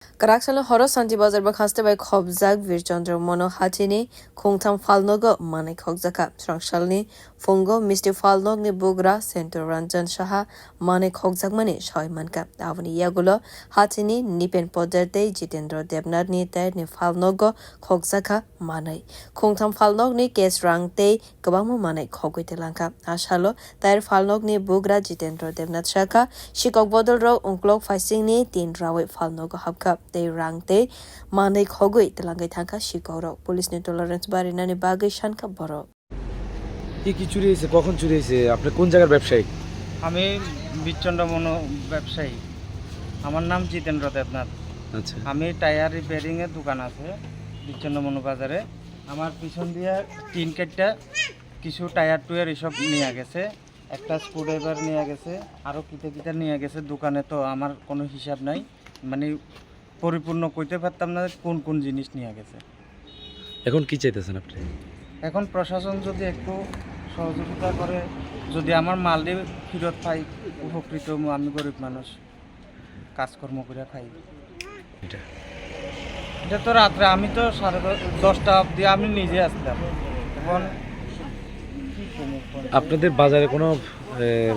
Karakshalo horo sanji bazar ba khaste bai khobjak Bir Chandra Hatini khungtham phalnogni mane khokjakha srangshalni fungo misti phalnogni bugra center ranjan saha mane khokjak mane soimanka avani yagulo Hatini nipen poderte Jitendra Debnath ni ter ni phalnogo khokjakha mane khungtham phalnogni kes rangte kabamo mane khogwitelanka ashalo ter phalnogni bugra Jitendra Debnath shaka shikok bodol ro unklok faisingni tin rawe phalnogo habka they rangte mane khogoi telangai thangka shikoro police ni tolerance bari nani bagai shanka boro কি চুরি হয়েছে কখন চুরি হয়েছে আপনি কোন জায়গার ব্যবসায়ী আমি বীর চন্দ্র ব্যবসায়ী আমার নাম জিতেন্দ্র দেবনাথ আচ্ছা আমি টায়ার রিপেয়ারিং এর দোকান আছে বীর চন্দ্র বাজারে আমার পিছন দিয়ে টিন কাটটা কিছু টায়ার টুয়ার এসব নিয়ে গেছে একটা স্ক্রুড্রাইভার নিয়ে গেছে আরো কিটা নিয়ে গেছে দোকানে তো আমার কোনো হিসাব নাই মানে পরিপূর্ণ কইতে পারতাম না কোন কোন জিনিস নিয়ে গেছে এখন কি চাইতেছেন আপনি এখন প্রশাসন যদি একটু সহযোগিতা করে যদি আমার মালটি ফেরত পাই উপকৃত আমি গরিব মানুষ কাজকর্ম করে খাই এটা তো রাত্রে আমি তো 10:30 অবধি আমি নিজে আসতাম এখন আপনাদের বাজারে কোনো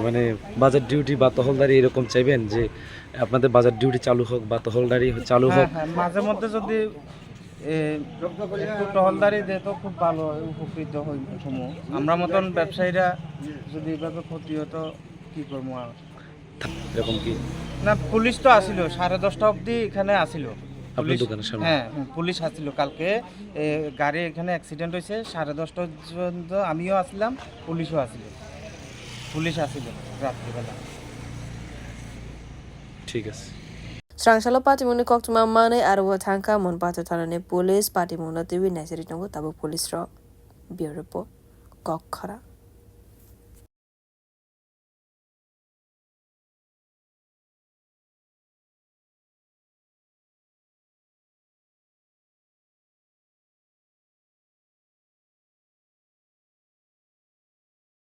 মানে বাজার ডিউটি বা তহলদারি এরকম চাইবেন যে আপনাদের বাজার ডিউটি চালু হোক বা তহলদারি চালু হোক মাঝে মধ্যে যদি একটু টহলদারি দেয় তো খুব ভালো উপকৃত হই আমরা মতন ব্যবসায়ীরা যদি এভাবে ক্ষতি হতো কি করবো আর এরকম কি না পুলিশ তো আসিল 10:30 অবধি এখানে আসিল আপনার দোকানের সামনে হ্যাঁ পুলিশ আসছিল কালকে গাড়ি এখানে অ্যাক্সিডেন্ট হয়েছে 10:30 পর্যন্ত আমিও আসলাম পুলিশও আসিল পুলিশ আসিল রাত্রিবেলা ঠিক আছে srangsalo party muni koktuma mane arwa thangka mon pato tharane police party mona tiwi nasiri tongo tabo police ro bureau report khokjakha